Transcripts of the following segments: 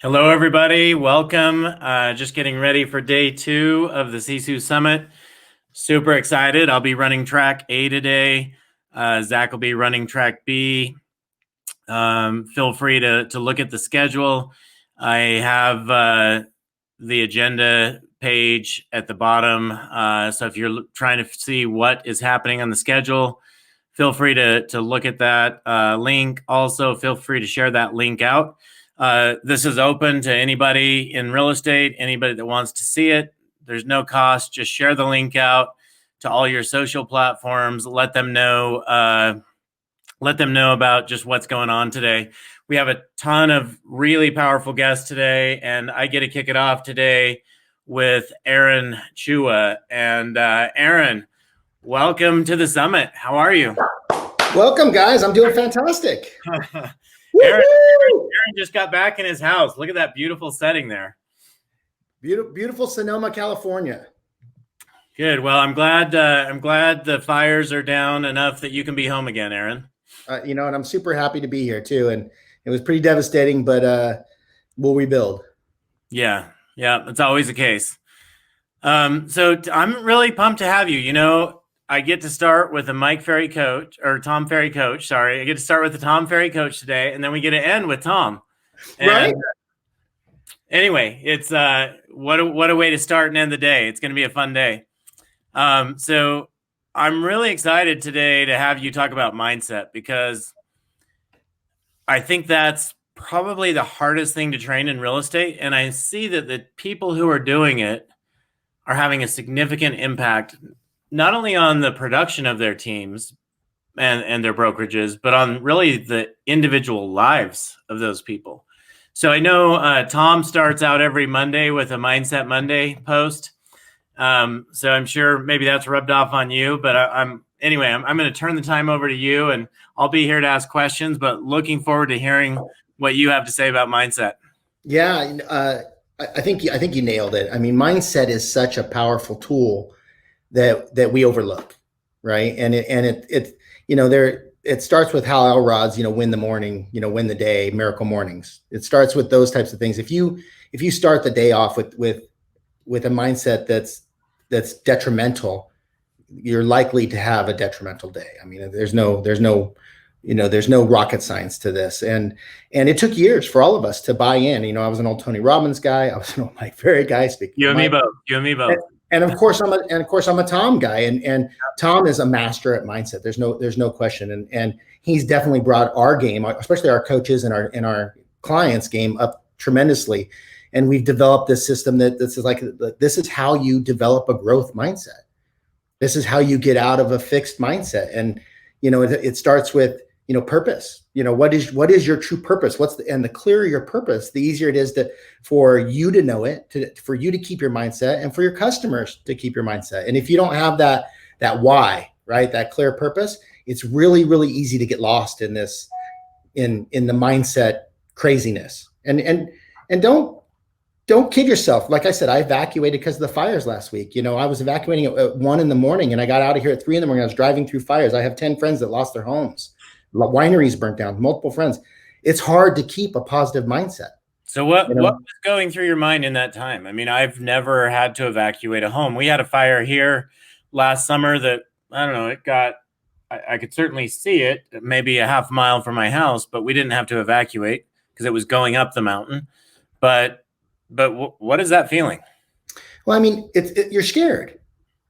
Hello, everybody. Welcome. Just getting ready for day 2 of the CSU Summit. Super excited. I'll be running track A today. Zach will be running track B. Feel free to look at the schedule. I have the agenda page at the bottom. So if you're trying to see what is happening on the schedule, feel free to look at that link. Also, feel free to share that link out. This is open to anybody in real estate, anybody that wants to see it. There's no cost. Just share the link out to all your social platforms. Let them know about just what's going on today. We have a ton of really powerful guests today, and I get to kick it off today with Aaron Cuha. And Aaron, welcome to the summit. How are you? Welcome, guys. I'm doing fantastic. Aaron just got back in his house. Look at that beautiful setting there. Beautiful Sonoma, California. Good. Well, I'm glad the fires are down enough that you can be home again, Aaron. And I'm super happy to be here too. And it was pretty devastating, but we'll rebuild. Yeah, it's always the case. So I'm really pumped to have you. I get to start with a Tom Ferry coach. Sorry, I get to start with the Tom Ferry coach today, and then we get to end with Tom. And right. Anyway, it's what a way to start and end the day. It's going to be a fun day. So I'm really excited today to have you talk about mindset, because I think that's probably the hardest thing to train in real estate, and I see that the people who are doing it are having a significant impact, not only on the production of their teams and their brokerages, but on really the individual lives of those people. So I know Tom starts out every Monday with a Mindset Monday post. So I'm sure maybe that's rubbed off on you, but I'm going to turn the time over to you, and I'll be here to ask questions, but looking forward to hearing what you have to say about mindset. Yeah. I think you nailed it. I mean, mindset is such a powerful tool that we overlook, right? And it starts with Hal Elrod's, win the morning, win the day, miracle mornings. It starts with those types of things. If you start the day off with a mindset that's detrimental, you're likely to have a detrimental day. I mean, there's no rocket science to this. And it took years for all of us to buy in. I was an old Tony Robbins guy. I was an old Mike Ferry guy. You and me both. And of course I'm a Tom guy, and Tom is a master at mindset. There's no question. And he's definitely brought our game, especially our coaches and our clients' game, up tremendously. And we've developed this system this is how you develop a growth mindset. This is how you get out of a fixed mindset. And it starts with purpose. What is your true purpose? And the clearer your purpose, the easier it is for you to know it, for you to keep your mindset, and for your customers to keep your mindset. And if you don't have that why, right, that clear purpose, it's really, really easy to get lost in this, in the mindset craziness. And don't kid yourself. Like I said, I evacuated because of the fires last week. I was evacuating at 1 a.m, and I got out of here at 3 a.m. I was driving through fires. I have 10 friends that lost their homes. Wineries burnt down, multiple friends. It's hard to keep a positive mindset. So what was going through your mind in that time? I mean, I've never had to evacuate a home. We had a fire here last summer that, I don't know, I could certainly see it maybe a half mile from my house, but we didn't have to evacuate because it was going up the mountain. But what is that feeling? Well, I mean, you're scared.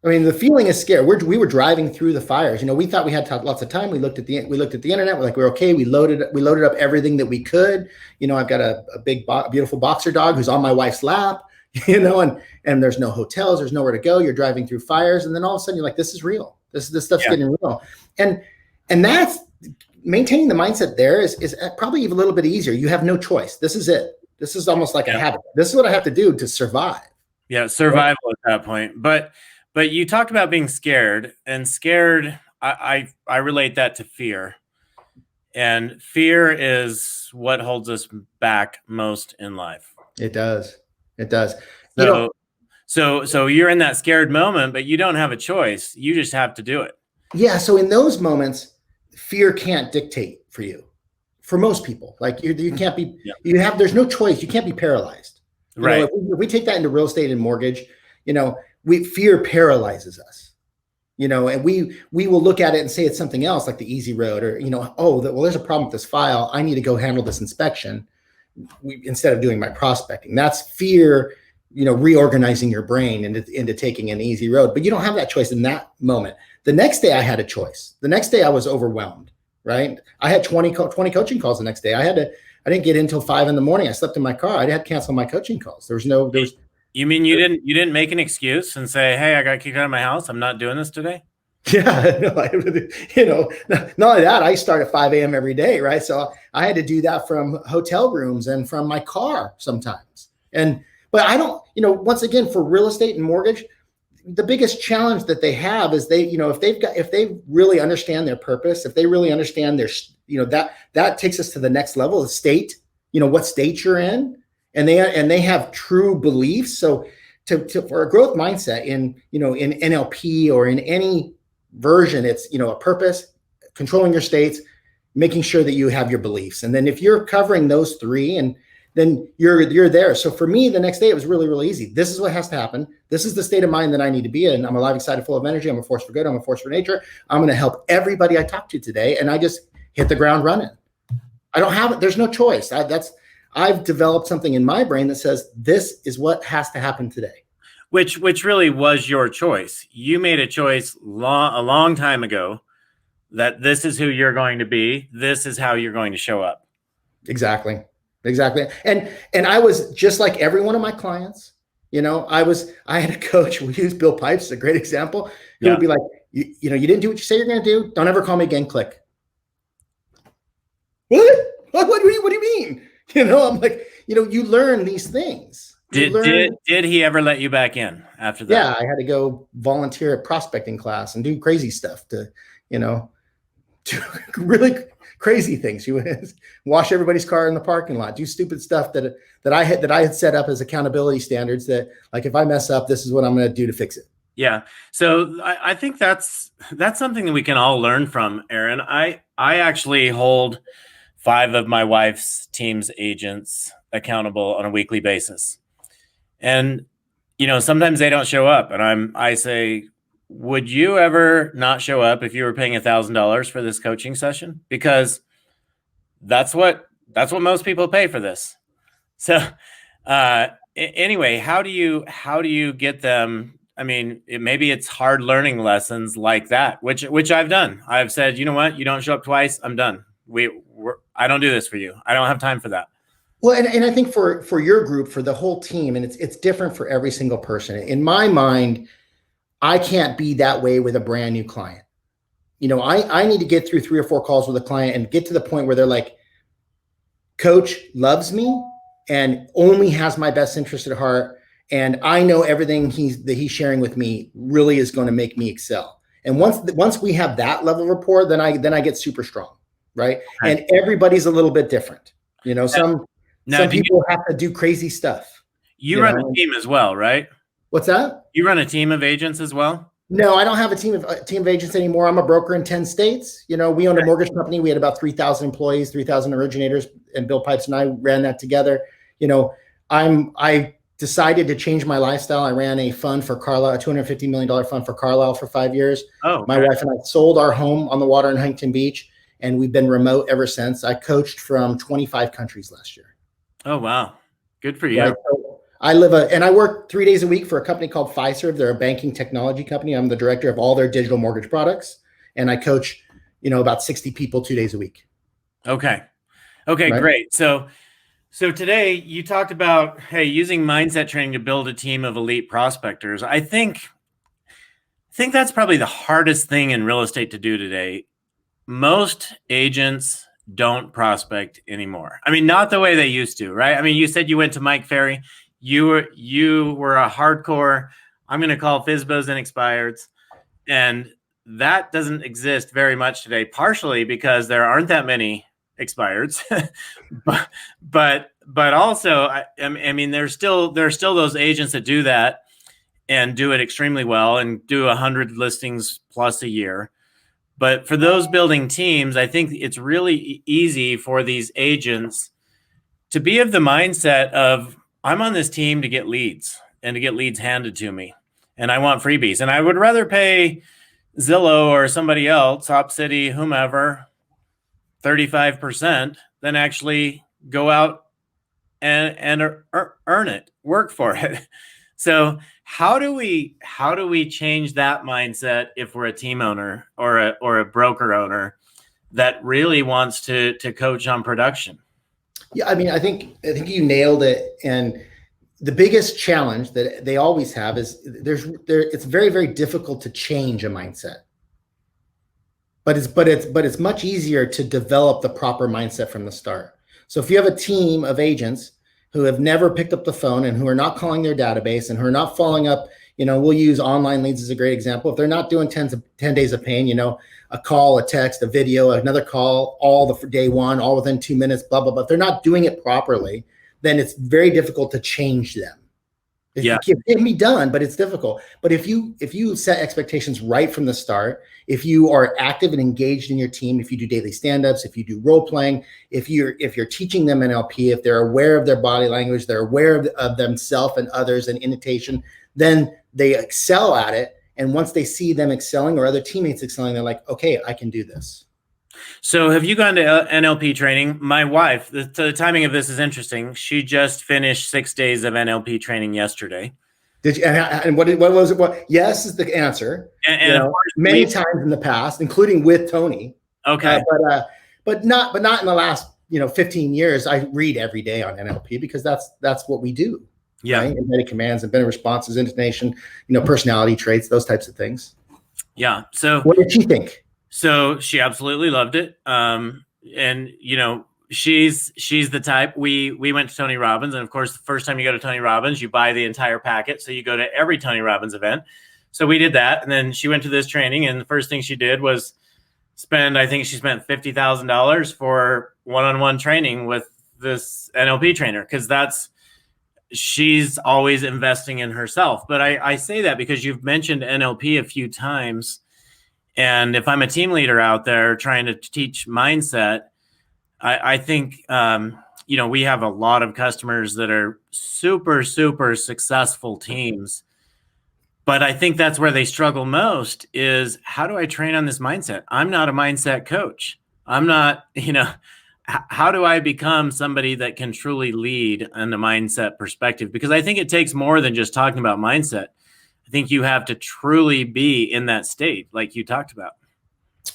I mean, the feeling is scared. We were driving through the fires. We thought we had lots of time. We looked at the internet. We're like, we're okay. We loaded up everything that we could. I've got a big, beautiful boxer dog who's on my wife's lap. And there's no hotels. There's nowhere to go. You're driving through fires, and then all of a sudden you're like, this is real. This stuff's getting real. And that's maintaining the mindset. There is probably even a little bit easier. You have no choice. This is it. This is almost like a habit. This is what I have to do to survive. Yeah, survival at that point. But you talked about being scared, and scared, I relate that to fear. And fear is what holds us back most in life. It does. So you're in that scared moment, but you don't have a choice. You just have to do it. Yeah. So in those moments, fear can't dictate for you. for most people. Like you can't be, Yeah. there's no choice. You can't be paralyzed. Right. If we take that into real estate and mortgage, fear paralyzes us. And we will look at it and say it's something else, like the easy road, or there's a problem with this file. I need to go handle this inspection instead of doing my prospecting. That's fear, reorganizing your brain into taking an easy road. But you don't have that choice in that moment. The next day I had a choice. The next day I was overwhelmed. Right? I had 20 coaching calls the next day. I didn't get in until 5 a.m. I slept in my car. I had to cancel my coaching calls. You mean you didn't make an excuse and say, "Hey, I got kicked out of my house. I'm not doing this today"? Yeah, not only that, I start at 5 a.m. every day, right? So I had to do that from hotel rooms and from my car sometimes. But I don't, once again, for real estate and mortgage, the biggest challenge that they have is if they really understand their purpose, if they really understand that takes us to the next level of state, what state you're in, and they have true beliefs. So for a growth mindset in NLP or in any version, it's, a purpose, controlling your states, making sure that you have your beliefs. And then if you're covering those three, and then you're there. So for me, the next day, it was really, really easy. This is what has to happen. This is the state of mind that I need to be in. I'm alive, excited, full of energy. I'm a force for good. I'm a force for nature. I'm going to help everybody I talk to today. And I just hit the ground running. I don't have it. There's no choice. I've developed something in my brain that says, this is what has to happen today. Which really was your choice. You made a choice a long time ago that this is who you're going to be. This is how you're going to show up. Exactly. And I was just like every one of my clients. I had a coach. We use Bill Pipes, a great example. He would be like, you didn't do what you say you're going to do. Don't ever call me again. Click. What do you mean? I'm like, you learn these things. Did he ever let you back in after that? Yeah, I had to go volunteer at prospecting class and do crazy stuff to really crazy things. You wash everybody's car in the parking lot, do stupid stuff that I had set up as accountability standards that, like, if I mess up, this is what I'm going to do to fix it. Yeah. So I think that's something that we can all learn from, Aaron. I actually hold 5 of my wife's team's agents accountable on a weekly basis. And, sometimes they don't show up, and I say, would you ever not show up if you were paying $1,000 for this coaching session? Because that's what most people pay for this. So, anyway, how do you get them? I mean, maybe it's hard learning lessons like that, which I've done. I've said, you know what? You don't show up twice, I'm done. I don't do this for you. I don't have time for that. Well, and I think for your group, for the whole team, and it's different for every single person. In my mind, I can't be that way with a brand new client. I need to get through 3 or 4 calls with a client and get to the point where they're like, coach loves me and only has my best interest at heart. And I know everything that he's sharing with me really is going to make me excel. And once we have that level of rapport, then I get super strong. Right. And everybody's a little bit different. Some people have to do crazy stuff. You run a team as well, right? What's that? You run a team of agents as well? No, I don't have a team of agents anymore. I'm a broker in 10 states. We owned a mortgage company. We had about 3,000 employees, 3,000 originators, and Bill Pipes and I ran that together. I decided to change my lifestyle. I ran a fund for Carlisle, a $250 million fund for Carlisle for 5 years. Oh, okay. My wife and I sold our home on the water in Huntington Beach, and we've been remote ever since. I coached from 25 countries last year. Oh, wow. Good for you. Right? So I work 3 days a week for a company called Fiserv. They're a banking technology company. I'm the director of all their digital mortgage products. And I coach, about 60 people 2 days a week. Okay. Right? Great. So today you talked about, hey, using mindset training to build a team of elite prospectors. I think that's probably the hardest thing in real estate to do today. Most agents don't prospect anymore. I mean, not the way they used to, right? I mean, you said you went to Mike Ferry. You were a hardcore, I'm going to call FSBOs and expireds. And that doesn't exist very much today, partially because there aren't that many expireds, but also, I mean, there's still those agents that do that and do it extremely well and do 100 listings plus a year. But for those building teams, I think it's really easy for these agents to be of the mindset of, I'm on this team to get leads and to get leads handed to me. And I want freebies. And I would rather pay Zillow or somebody else, Top City, whomever, 35% than actually go out and earn it, work for it. So how do we change that mindset if we're a team owner or a broker owner that really wants to coach on production? Yeah, I mean, I think you nailed it. And the biggest challenge that they always have is it's very, very difficult to change a mindset. But it's much easier to develop the proper mindset from the start. So if you have a team of agents who have never picked up the phone and who are not calling their database and who are not following up, we'll use online leads as a great example. If they're not doing 10 days of pain, a call, a text, a video, another call, all the day one, all within 2 minutes, blah, blah, blah. If they're not doing it properly, then it's very difficult to change them. Yeah. It can be done, but it's difficult. But if you set expectations right from the start, if you are active and engaged in your team, if you do daily stand-ups, if you do role playing, if you're teaching them NLP, if they're aware of their body language, they're aware of themselves and others and imitation, then they excel at it. And once they see them excelling or other teammates excelling, they're like, okay, I can do this. So have you gone to NLP training? My wife, the timing of this is interesting. She just finished 6 days of NLP training yesterday. Did you? And what was it? What? Yes is the answer. And many times in the past, including with Tony. Okay. But not in the last 15 years. I read every day on NLP because that's what we do. Yeah. Right? Embedded commands, embedded responses, intonation, personality traits, those types of things. Yeah. So what did she think? So she absolutely loved it. And she's the type. We went to Tony Robbins, and of course, the first time you go to Tony Robbins, you buy the entire packet. So you go to every Tony Robbins event. So we did that, and then she went to this training, and the first thing she did was I think she spent $50,000 for one-on-one training with this NLP trainer, because she's always investing in herself. But I say that because you've mentioned NLP a few times. And if I'm a team leader out there trying to teach mindset, I think, we have a lot of customers that are super, super successful teams. But I think that's where they struggle most is, how do I train on this mindset? I'm not a mindset coach. I'm not, how do I become somebody that can truly lead in the mindset perspective? Because I think it takes more than just talking about mindset. I think you have to truly be in that state, like you talked about.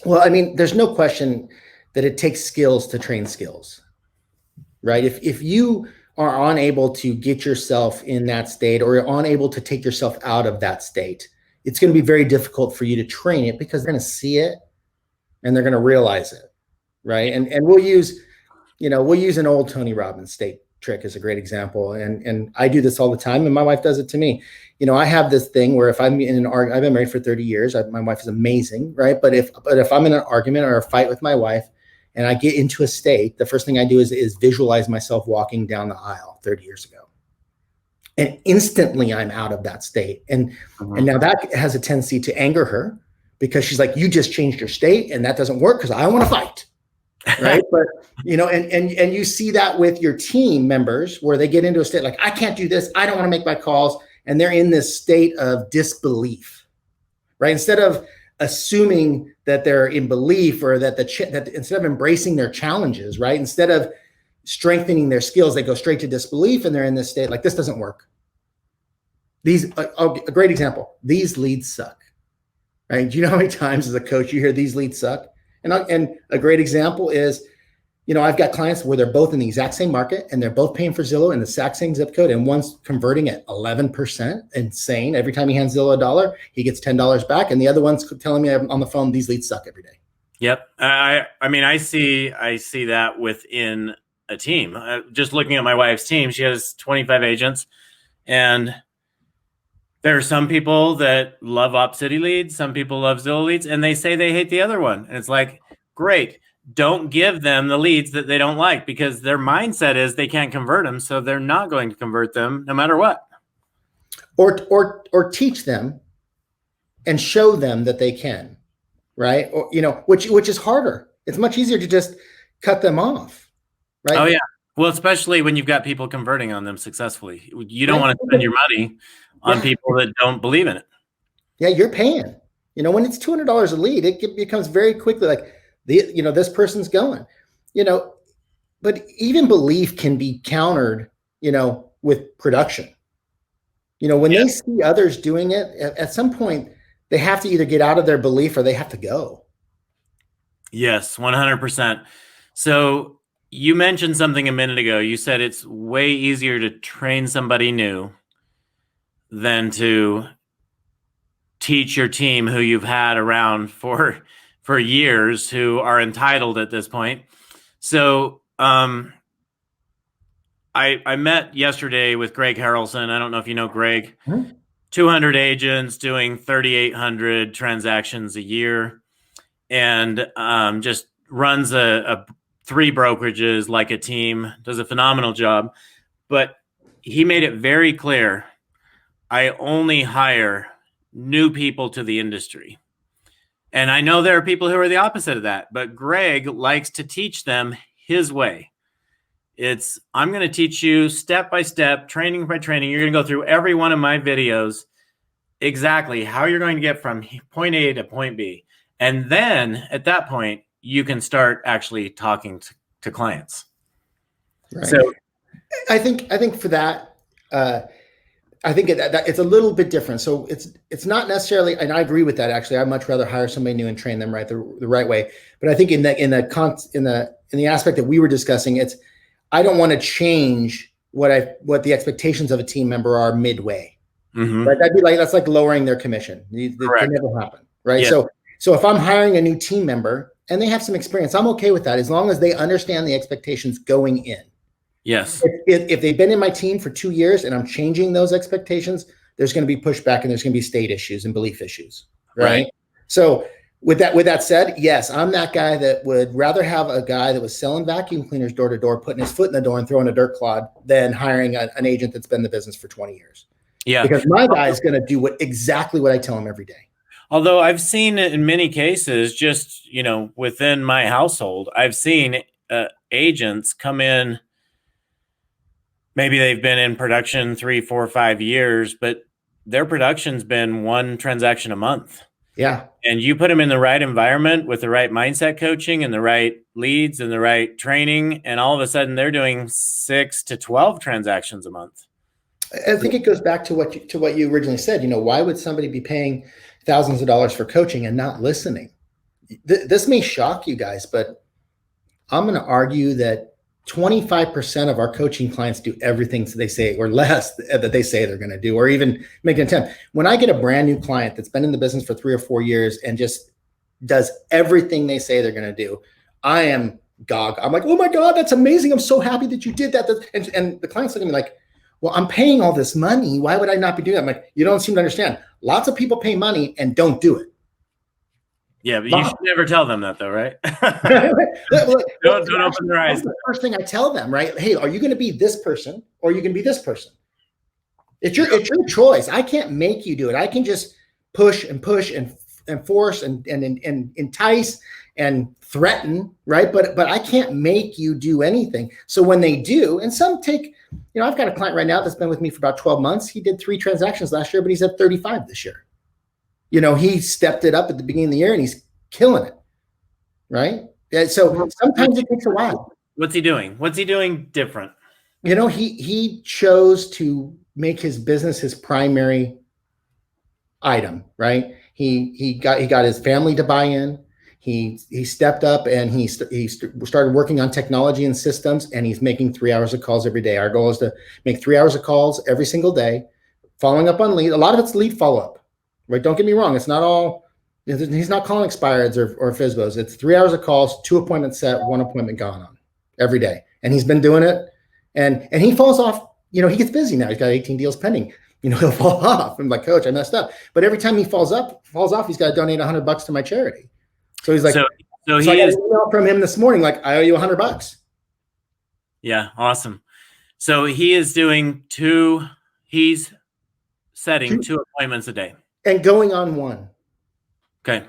Well, I mean, there's no question that it takes skills to train skills, right? If you are unable to get yourself in that state, or you're unable to take yourself out of that state, it's going to be very difficult for you to train it, because they're going to see it and they're going to realize it, right? And we'll use an old Tony Robbins state trick as a great example. And I do this all the time, and my wife does it to me. I have this thing where if I'm in an argument, I've been married for 30 years. My wife is amazing, right? But if I'm in an argument or a fight with my wife and I get into a state, the first thing I do is visualize myself walking down the aisle 30 years ago. And instantly I'm out of that state. And now that has a tendency to anger her, because she's like, you just changed your state and that doesn't work because I want to fight. Right. But, and you see that with your team members where they get into a state like, I can't do this, I don't want to make my calls. And they're in this state of disbelief, right? Instead of assuming that they're in belief, or that instead of embracing their challenges, right? Instead of strengthening their skills, they go straight to disbelief, and they're in this state like, this doesn't work. A great example, these leads suck, right? Do you know how many times as a coach you hear these leads suck? And a great example is, I've got clients where they're both in the exact same market and they're both paying for Zillow in the exact same zip code, and one's converting at 11%, insane. Every time he hands Zillow $1, he gets $10 back, and the other one's telling me on the phone, these leads suck every day. Yep. I see that within a team. Just looking at my wife's team, she has 25 agents, and there are some people that love Op City leads, some people love Zillow leads, and they say they hate the other one. And it's like, great. Don't give them the leads that they don't like, because their mindset is they can't convert them. So they're not going to convert them no matter what. Or teach them and show them that they can, right? Or, which is harder. It's much easier to just cut them off, right? Oh yeah. Well, especially when you've got people converting on them successfully. You don't want to spend your money on people that don't believe in it. Yeah, you're paying. When it's $200 a lead, it becomes very quickly like this person's going. But even belief can be countered, with production. When they see others doing it, at some point, they have to either get out of their belief or they have to go. Yes, 100%. So you mentioned something a minute ago. You said it's way easier to train somebody new than to teach your team who you've had around for years, who are entitled at this point. So I met yesterday with Greg Harrelson. I don't know if you know Greg. 200 agents doing 3,800 transactions a year, and just runs a 3 brokerages like a team, does a phenomenal job. But he made it very clear, I only hire new people to the industry. And I know there are people who are the opposite of that, but Greg likes to teach them his way. It's, I'm going to teach you step by step, training by training. You're going to go through every one of my videos, exactly how you're going to get from point A to point B. And then at that point, you can start actually talking to clients. Right. So I think for that, I think it's a little bit different. So it's not necessarily, and I agree with that. Actually, I'd much rather hire somebody new and train them the right way. But I think in the aspect that we were discussing, I don't want to change what the expectations of a team member are midway. Mm-hmm. Right? That's like lowering their commission. They never happen, right? Yeah. So if I'm hiring a new team member and they have some experience, I'm okay with that as long as they understand the expectations going in. Yes. If they've been in my team for 2 years and I'm changing those expectations, there's going to be pushback and there's going to be state issues and belief issues, right? So with that said, yes, I'm that guy that would rather have a guy that was selling vacuum cleaners door to door, putting his foot in the door and throwing a dirt clod than hiring an agent that's been in the business for 20 years. Yeah. Because my guy is going to do exactly what I tell him every day. Although I've seen it in many cases, just, within my household, I've seen agents come in. Maybe they've been in production 3, 4, 5 years, but their production's been 1 transaction a month. Yeah. And you put them in the right environment with the right mindset coaching and the right leads and the right training, and all of a sudden they're doing 6 to 12 transactions a month. I think it goes back to what you originally said. Why would somebody be paying thousands of dollars for coaching and not listening? This may shock you guys, but I'm going to argue that 25% of our coaching clients do everything they say or less that they say they're going to do, or even make an attempt. When I get a brand new client that's been in the business for 3 or 4 years and just does everything they say they're going to do, I am gog. I'm like, oh my God, that's amazing. I'm so happy that you did that. And the client's looking at me like, well, I'm paying all this money. Why would I not be doing that? I'm like, you don't seem to understand. Lots of people pay money and don't do it. Yeah, but you should never tell them that, though, right? Don't open their eyes. That's the first thing I tell them, right? Hey, are you going to be this person or are you going to be this person? It's your choice. I can't make you do it. I can just push and force and entice and threaten, right? But I can't make you do anything. So when they do, and some take, I've got a client right now that's been with me for about 12 months. He did 3 transactions last year, but he's at 35 this year. He stepped it up at the beginning of the year and he's killing it. Right. So sometimes it takes a while. What's he doing? What's he doing different? He chose to make his business his primary item. Right. He got his family to buy in. He stepped up and he started working on technology and systems, and he's making 3 hours of calls every day. Our goal is to make 3 hours of calls every single day, following up on lead. A lot of it's lead follow-up. Right. Don't get me wrong. It's not all, he's not calling expireds or FSBOs. It's 3 hours of calls, 2 appointments set, 1 appointment gone on every day. And he's been doing it. And he falls off, he gets busy now. He's got 18 deals pending. He'll fall off. I'm like, coach, I messed up. But every time he falls off, he's got to donate $100 to my charity. So he's like, so I got an email from him this morning, like, I owe you $100. Yeah. Awesome. So he is doing he's setting 2 appointments a day. And going on 1. Okay.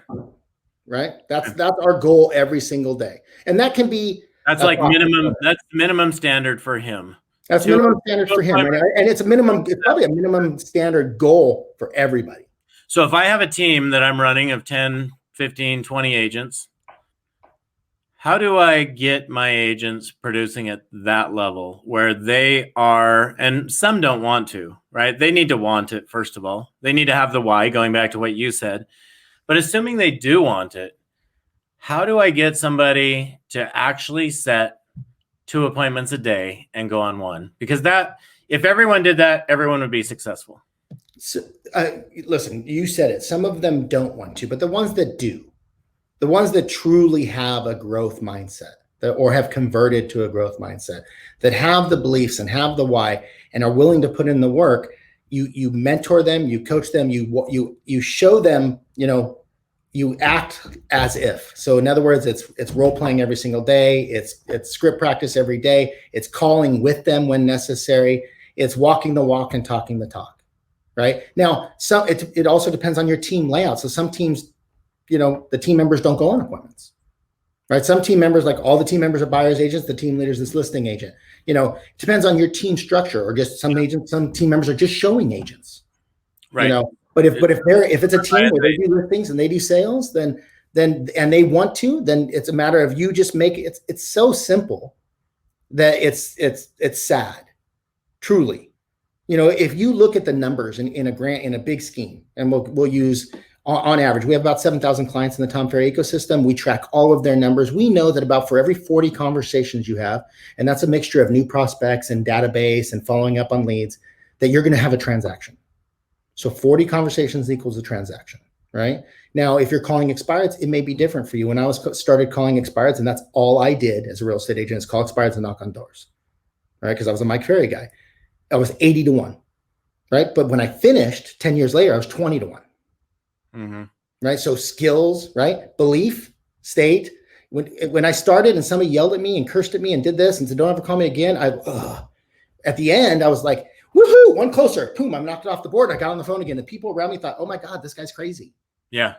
right? That's our goal every single day. And that can be that's like minimum. That's minimum standard for him. That's minimum standard for him. And it's probably a minimum standard goal for everybody. So if I have a team that I'm running of 10, 15, 20 agents, how do I get my agents producing at that level where they are, and some don't want to, right? They need to want it, first of all. They need to have the why, going back to what you said. But assuming they do want it, how do I get somebody to actually set 2 appointments a day and go on 1? Because if everyone did that, everyone would be successful. So, listen, you said it. Some of them don't want to, but the ones that do, the ones that truly have a growth mindset or have converted to a growth mindset, that have the beliefs and have the why and are willing to put in the work, you mentor them, you coach them, you show them, you act as if. So in other words, it's role playing every single day. It's script practice every day. It's calling with them when necessary. It's walking the walk and talking the talk. Right now, it also depends on your team layout. So some teams, the team members don't go on appointments, right? Some team members, like all the team members are buyer's agents, the team leader's this listing agent. It depends on your team structure, or just some team members are just showing agents, right? But if it's a team where they do listings and they do sales, then and they want to, then it's a matter of you just make it. It's so simple that it's sad, truly. If you look at the numbers in a big scheme, and we'll use on average, we have about 7,000 clients in the Tom Ferry ecosystem. We track all of their numbers. We know that about for every 40 conversations you have, and that's a mixture of new prospects and database and following up on leads, that you're going to have a transaction. So 40 conversations equals a transaction, right? Now, if you're calling expireds, it may be different for you. When I started calling expireds, and that's all I did as a real estate agent, is call expireds and knock on doors, right? Because I was a Mike Ferry guy. I was 80-1, right? But when I finished 10 years later, I was 20-1, right? So skills, right? Belief, state. When I started and somebody yelled at me and cursed at me and did this and said, don't ever call me again, at the end, I was like, woohoo, one closer. Boom, I knocked it off the board. I got on the phone again. The people around me thought, oh my God, this guy's crazy. Yeah.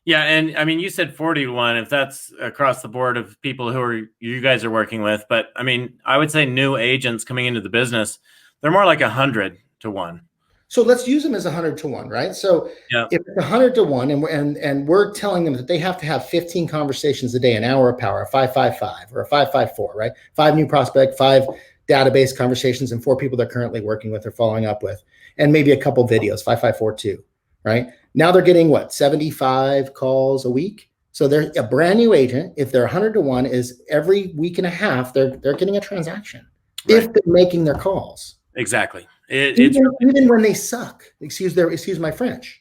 Yeah. And I mean, you said 40-1, if that's across the board of people who you guys are working with. But I mean, I would say new agents coming into the business, they're more like 100-1. So let's use them as 100-1, right? So if it's 100-1, and we're telling them that they have to have 15 conversations a day, an hour of power, a 5-5-5 or a 5-5-4, right? 5 new prospect, 5 database conversations, and 4 people they're currently working with or following up with, and maybe a couple videos, 5-5-4-2, right? Now they're getting 75 calls a week. So they're a brand new agent. If they're 100-1, is every week and a half, they're getting a transaction, right, if they're making their calls. Exactly. Even when they suck, excuse my French.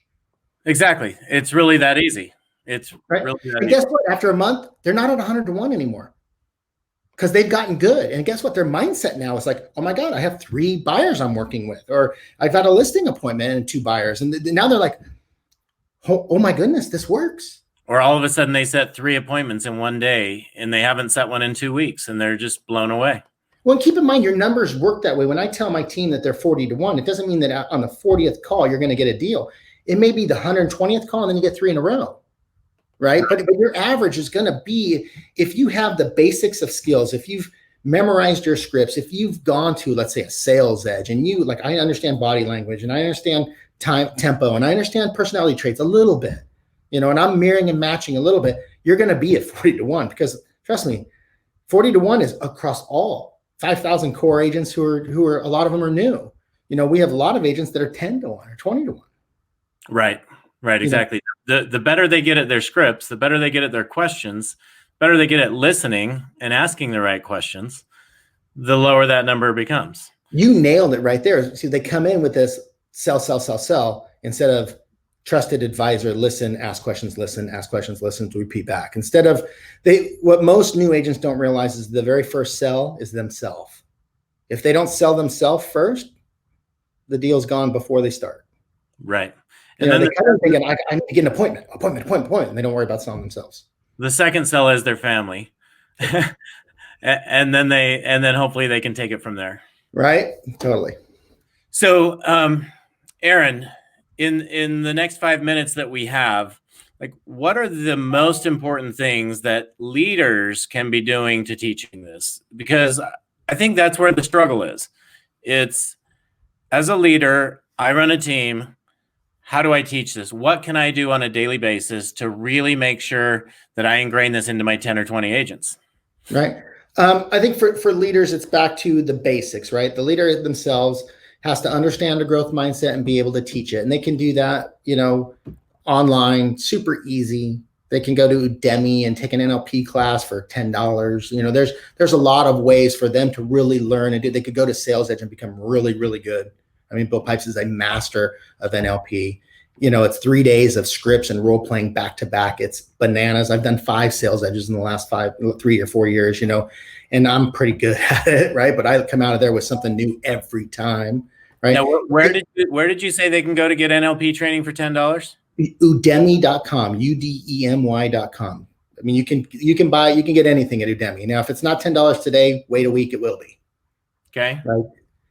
Exactly. It's really that easy. It's right. Really that and easy. Guess what? After a month, they're not at 100-1 anymore, because they've gotten good. And guess what? Their mindset now is like, oh my God, I have 3 buyers I'm working with, or I've got a listing appointment and 2 buyers. And now they're like, oh my goodness, this works. Or all of a sudden they set 3 appointments in one day and they haven't set one in 2 weeks, and they're just blown away. Well, keep in mind, your numbers work that way. When I tell my team that they're 40-1, it doesn't mean that on the 40th call, you're going to get a deal. It may be the 120th call, and then you get 3 in a row, right? But your average is going to be, if you have the basics of skills, if you've memorized your scripts, if you've gone to, let's say, a sales edge, and I understand body language, and I understand tempo, and I understand personality traits a little bit, and I'm mirroring and matching a little bit, you're going to be at 40-1, because trust me, 40-1 is across all 5,000 core agents who are a lot of them are new. We have a lot of agents that are 10-1 or 20-1. Right. Exactly. The better they get at their scripts, the better they get at their questions, better they get at listening and asking the right questions, the lower that number becomes. You nailed it right there. See, they come in with this sell instead of trusted advisor, listen, ask questions, listen, to repeat back. Instead of what most new agents don't realize is the very first sell is themselves. If they don't sell themselves first, the deal's gone before they start. Right. And then they come in thinking, I need to get an appointment, and they don't worry about selling themselves. The second sell is their family. and then hopefully they can take it from there. Right. Totally. So, Aaron, in the next 5 minutes that we have, like what are the most important things that leaders can be doing to teaching this? Because I think that's where the struggle is. It's, as a leader, I run a team. How do I teach this? What can I do on a daily basis to really make sure that I ingrain this into my 10 or 20 agents? Right. I think for leaders, it's back to the basics, right? The leader themselves has to understand a growth mindset and be able to teach it. And they can do that, online, super easy. They can go to Udemy and take an NLP class for $10. There's a lot of ways for them to really learn and do. They could go to Sales Edge and become really, really good. I mean, Bill Pipes is a master of NLP. It's 3 days of scripts and role playing back to back. It's bananas. I've done 5 Sales Edges in the last 3 or 4 years, and I'm pretty good at it, right? But I come out of there with something new every time, right? Now, where did you say they can go to get NLP training for $10? Udemy.com, Udemy.com. I mean, you can get anything at Udemy. Now, if it's not $10 today, wait a week, it will be. Okay. Right.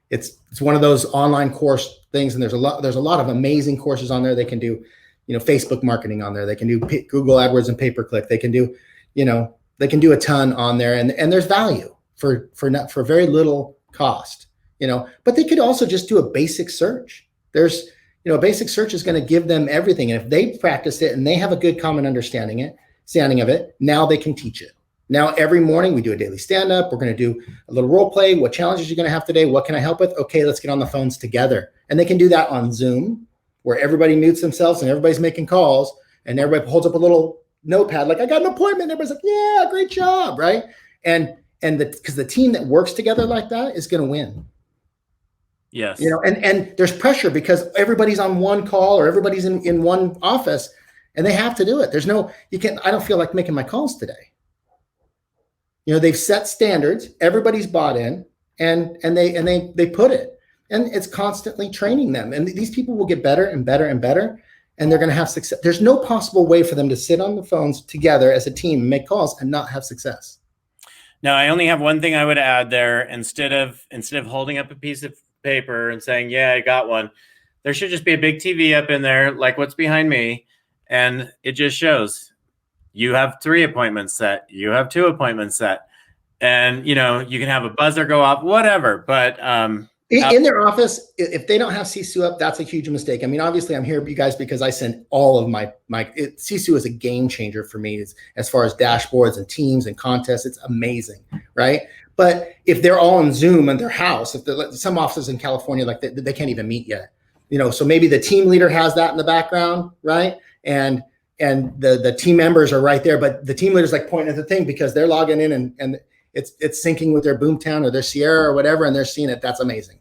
It's one of those online course things, and there's a lot of amazing courses on there. They can do, Facebook marketing on there. They can do Google AdWords and pay-per-click. They can do, a ton on there, and there's value for very little cost, But they could also just do a basic search. There's, a basic search is going to give them everything, and if they practice it and they have a good common understanding of it, now they can teach it. Now, every morning we do a daily stand-up. We're going to do a little role play. What challenges you're going to have today? What can I help with? Okay, let's get on the phones together. And they can do that on Zoom, where everybody mutes themselves and everybody's making calls, and everybody holds up a little notepad like, I got an appointment. Everybody's like, yeah, great job, right? And because the team that works together like that is going to win. Yes. And there's pressure because everybody's on one call or everybody's in one office, and they have to do it. I don't feel like making my calls today. They've set standards, everybody's bought in, and they put it, and it's constantly training them. And these people will get better and better and better, and they're going to have success. There's no possible way for them to sit on the phones together as a team and make calls and not have success. Now, I only have one thing I would add there. Instead of holding up a piece of paper and saying, yeah, I got one, there should just be a big TV up in there, like what's behind me, and it just shows you have 3 appointments set, you have 2 appointments set, and you can have a buzzer go off, whatever. But in their office, if they don't have Sisu up, that's a huge mistake. I mean, obviously I'm here with you guys because I send all of my Sisu is a game changer for me as far as dashboards and teams and contests. It's amazing, right? But if they're all on Zoom in their house, some offices in California, like they can't even meet yet, so maybe the team leader has that in the background, right? And the team members are right there, but the team leader's like pointing at the thing because they're logging in and it's syncing with their Boomtown or their Sierra or whatever, and they're seeing it. That's amazing.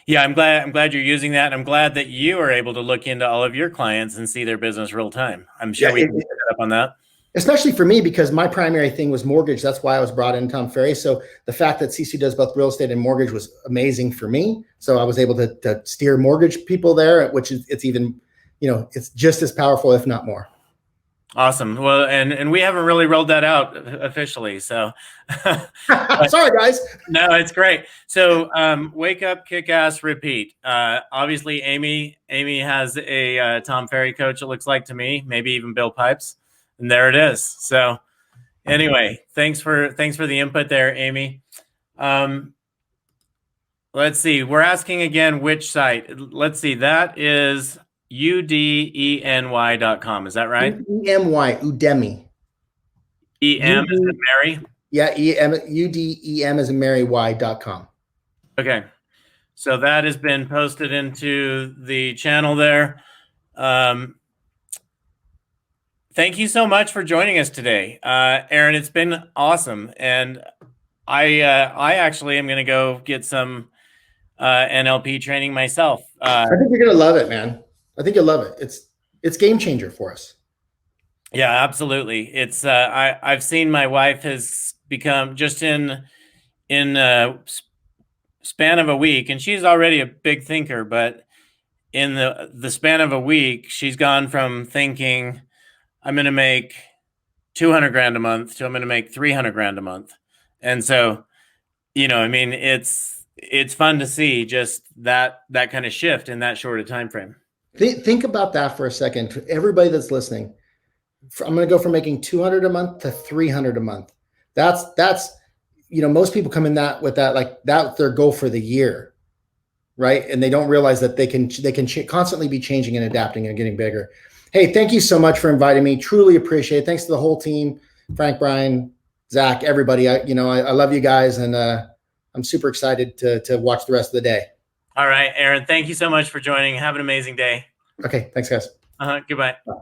Yeah, I'm glad you're using that. I'm glad that you are able to look into all of your clients and see their business real time. I'm sure we can pick up on that. Especially for me, because my primary thing was mortgage. That's why I was brought in Tom Ferry. So the fact that CC does both real estate and mortgage was amazing for me. So I was able to steer mortgage people there, which is, it's even, it's just as powerful, if not more. Awesome. Well, and we haven't really rolled that out officially. So sorry, guys. No, it's great. So wake up, kick ass, repeat. Obviously, Amy has a Tom Ferry coach, it looks like to me, maybe even Bill Pipes. And there it is. So anyway, thanks for the input there, Amy. Let's see. We're asking again which site. Let's see. That is udeny.com. Is that right? Udemy. EM is in Mary? Yeah, UDEM is in Mary Y.com. Okay. So that has been posted into the channel there. Thank you so much for joining us today. Aaron, it's been awesome. And I actually am going to go get some NLP training myself. I think you're going to love it, man. I think you'll love it. It's game changer for us. Yeah, absolutely. It's I've seen my wife has become just in span of a week, and she's already a big thinker, but in the span of a week, she's gone from thinking I'm going to make 200 grand a month to I'm going to make 300 grand a month. And so, I mean, it's fun to see just that kind of shift in that short a time frame. Think about that for a second. For everybody that's listening, I'm going to go from making 200 a month to 300 a month. That's most people come in that with that, like that's their goal for the year, right? And they don't realize that they can constantly be changing and adapting and getting bigger. Hey, thank you so much for inviting me. Truly appreciate it. Thanks to the whole team, Frank, Brian, Zach, everybody. I love you guys, and I'm super excited to watch the rest of the day. All right, Aaron, thank you so much for joining. Have an amazing day. Okay, thanks, guys. Goodbye. Bye.